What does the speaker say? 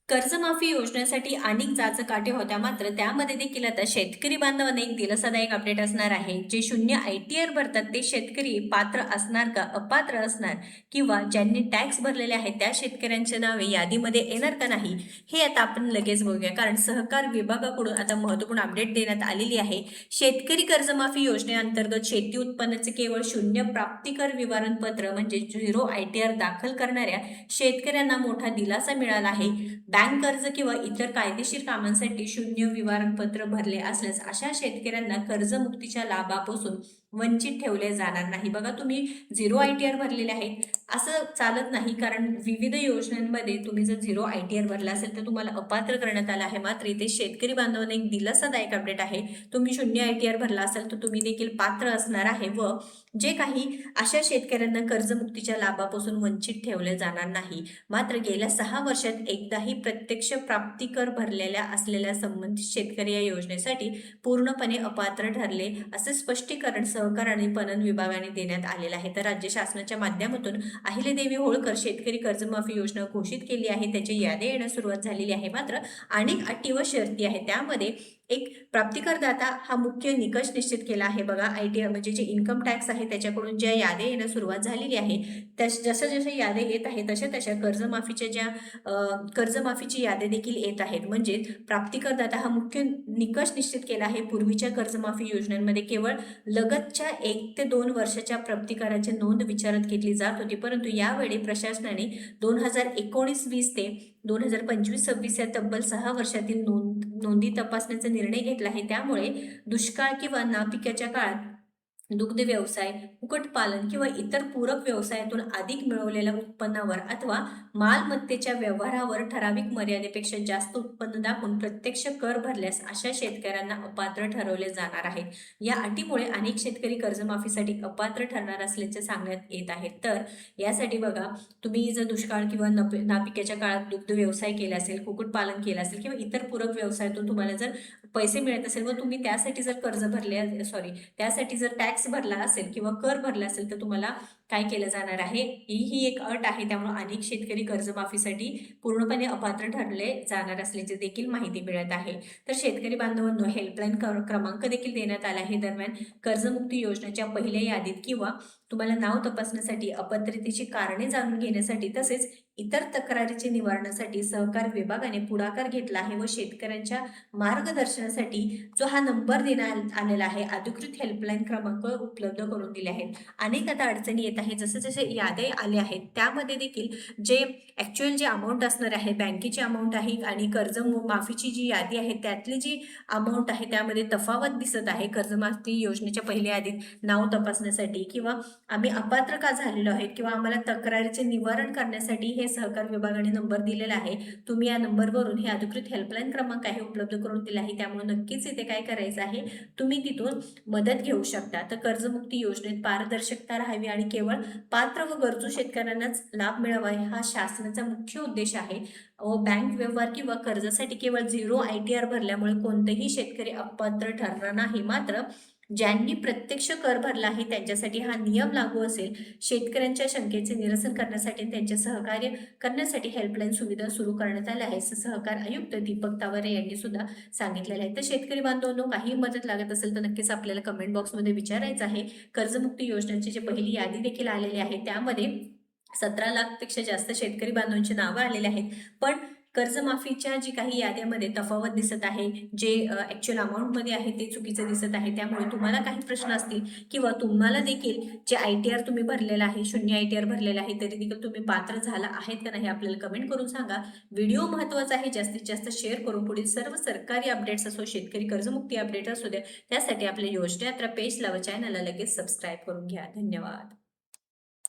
कर्जमाफी योजनेसाठी अनेक जाचकाटे होत्या, मात्र त्यामध्ये देखील आता शेतकरी बांधवांना एक दिलासादायक अपडेट असणार आहे. जे शून्य ITR भरतात ते शेतकरी पात्र असणार का अपात्र असणार, किंवा ज्यांनी टॅक्स भरलेले आहेत त्या शेतकऱ्यांचे नावे यादीमध्ये येणार का नाही, हे आता आपण लगेच बघूया. कारण सहकार विभागाकडून आता महत्त्वपूर्ण अपडेट देण्यात आलेली आहे. शेतकरी कर्जमाफी योजनेअंतर्गत शेती उत्पन्नाचे केवळ शून्य प्राप्तिकर विवरणपत्र म्हणजे 0 ITR दाखल करणाऱ्या शेतकऱ्यांना मोठा दिलासा मिळाला आहे. बँक कर्ज किंवा इतर कायदेशीर कामांसाठी शून्य विवरणपत्र भरले असल्यास अशा शेतकऱ्यांना कर्जमुक्तीच्या लाभापासून वंचित ठेवले जाणार नाही. बघा, तुम्ही 0 ITR भरलेले आहेत असं चालत नाही, कारण विविध योजनांमध्ये तुम्ही जर 0 ITR भरला असेल तर तुम्हाला अपात्र करण्यात आलं आहे. मात्र इथे शेतकरी बांधवांना एक दिलासादायक अपडेट आहे. तुम्ही 0 ITR भरला असेल तर तुम्ही देखील पात्र असणार आहे व जे काही अशा शेतकऱ्यांना कर्जमुक्तीच्या लाभापासून वंचित ठेवले जाणार नाही. मात्र गेल्या 6 वर्षात एकदाही प्रत्यक्ष प्राप्ती कर भरलेल्या असलेल्या संबंधित शेतकरी या योजनेसाठी पूर्णपणे अपात्र ठरले, असे स्पष्टीकरण सहकार आणि पणन विभागाने देण्यात आलेलं आहे. तर राज्य शासनाच्या माध्यमातून अहिल्यादेवी होळकर शेतकरी कर्जमाफी योजना घोषित केली आहे. त्याची यादी येण्यास सुरुवात झालेली आहे. मात्र अनेक अटी व शर्ती आहेत. त्यामध्ये एक प्राप्तिकरदाता हा मुख्य निकष निश्चित केला आहे. बघा, ITR म्हणजे जे इन्कम टॅक्स आहे त्याच्याकडून ज्या याद्या येण्यास सुरुवात झालेली आहे, जशा जशा याद्या येत आहेत तशा तशा कर्जमाफीच्या ज्या कर्जमाफीची याद्या देखील येत आहेत. म्हणजे प्राप्तिकरदाता हा मुख्य निकष निश्चित केला आहे. पूर्वीच्या कर्जमाफी योजनांमध्ये केवळ लगतच्या 1 ते 2 वर्षाच्या प्राप्तिकराची नोंद विचारात घेतली जात होती, परंतु यावेळी प्रशासनाने 2019-20 ते 2025-26 या तब्बल 6 वर्षातील नोंदी तपासण्याचा निर्णय घेतला आहे. त्यामुळे दुष्काळ किंवा नापिकाच्या काळात दुग्ध व्यवसाय, कुक्कुटपालन किंवा इतर पूरक व्यवसायातून अधिक मिळवलेल्या उत्पन्नावर अथवा मालमत्तेच्या व्यवहारावर ठराविक मर्यादेपेक्षा जास्त उत्पन्न दाखवून प्रत्यक्ष कर भरल्यास अशा शेतकऱ्यांना अपात्र ठरवले जाणार आहे. या अटीमुळे अनेक शेतकरी कर्जमाफीसाठी अपात्र ठरणार असल्याचे सांगण्यात येत आहे. तर यासाठी बघा, तुम्ही जर दुष्काळ किंवा नापिकाच्या काळात दुग्ध व्यवसाय केला असेल, कुक्कुटपालन केलं असेल किंवा इतर पूरक व्यवसायातून तुम्हाला जर पैसे मिळत असेल व तुम्ही त्यासाठी जर कर्ज भरले त्यासाठी जर टॅक्स भरला असेल किंवा कर भरला असेल तर तुम्हाला काय केलं जाणार आहे, ही एक अट आहे. त्यामुळे अनेक शेतकरी कर्जमाफीसाठी पूर्णपणे अपात्र ठरले जाणार असल्याची देखील माहिती मिळत आहे. तर शेतकरी बांधवांनो, हेल्पलाईन क्रमांक देखील देण्यात आला आहे. दरम्यान कर्जमुक्ती योजनेच्या पहिल्या यादीत किंवा तुम्हाला नाव तपासण्यासाठी, अपात्रतेची कारणे जाणून घेण्यासाठी तसेच इतर तक्रारीचे निवारणासाठी सहकार विभागाने पुढाकार घेतला आहे व शेतकऱ्यांच्या मार्गदर्शनासाठी जो हा नंबर देण्यात आलेला आहे, अधिकृत हेल्पलाईन क्रमांक उपलब्ध करून दिले आहेत. अनेक आता अडचणी येत आहेत. जसे जसे याद्या आल्या आहेत त्यामध्ये देखील जे ॲक्च्युअल जे अमाऊंट असणार आहे, बँकेची अमाऊंट आहे आणि कर्जमाफीची जी यादी आहे त्यातली जी अमाऊंट आहे त्यामध्ये तफावत दिसत आहे. कर्जमाफी योजनेच्या पहिल्या यादीत नाव तपासण्यासाठी किंवा आम्ही अपात्र का झालेलो आहे किंवा आम्हाला तक्रारीचे निवारण करण्यासाठी हे सहकार विभागाने नंबर दिलेला आहे. तुम्ही या नंबरवरून हे अधिकृत हेल्पलाईन क्रमांक आहे उपलब्ध करून दिला आहे. त्यामुळे नक्कीच इथे काय करायचं आहे, तुम्ही तिथून मदत घेऊ शकता. तर कर्जमुक्ती योजनेत पारदर्शकता राहावी आणि केवळ पात्र व गरजू शेतकऱ्यांनाच लाभ मिळावा हा शासनाचा मुख्य उद्देश आहे. बँक व्यवहार किंवा कर्जासाठी केवळ 0 ITR भरल्यामुळे कोणतेही शेतकरी अपात्र ठरणार नाही. मात्र ज्यांनी प्रत्यक्ष कर भरला आहे त्यांच्यासाठी हा नियम लागू असेल. शेतकऱ्यांच्या शंकेचे निरसन करण्यासाठी त्यांचे सहकार्य करण्यासाठी हेल्पलाईन सुविधा सुरू करण्यात आल्या आहे, सहकार आयुक्त दीपक तावरे यांनी सुद्धा सांगितलेलं आहे. तर शेतकरी बांधवांनो, काही मदत लागत असेल तर नक्कीच आपल्याला कमेंट बॉक्समध्ये विचारायचं आहे. कर्जमुक्ती योजनेची जी पहिली यादी देखील आलेली आहे त्यामध्ये 17 लाखपेक्षा जास्त शेतकरी बांधवांची नावं आलेली आहेत. पण कर्जमाफीच्या जी काही याद्यामध्ये तफावत दिसत आहे, जे ॲक्च्युअल अमाऊंटमध्ये आहे ते चुकीचं दिसत आहे. त्यामुळे तुम्हाला काही प्रश्न असतील किंवा तुम्हाला देखील जे ITR तुम्ही भरलेला आहे, 0 ITR भरलेला आहे, तरी देखील तुम्ही पात्र झाला आहेत का नाही आपल्याला कमेंट करून सांगा. व्हिडिओ महत्त्वाचा आहे, जास्तीत जास्त शेअर करून पुढील सर्व सरकारी अपडेट्स असो, शेतकरी कर्जमुक्ती अपडेट असू द्या, त्यासाठी आपल्या योजनायात्रा पेजला व चॅनलला लगेच सबस्क्राईब करून घ्या. धन्यवाद.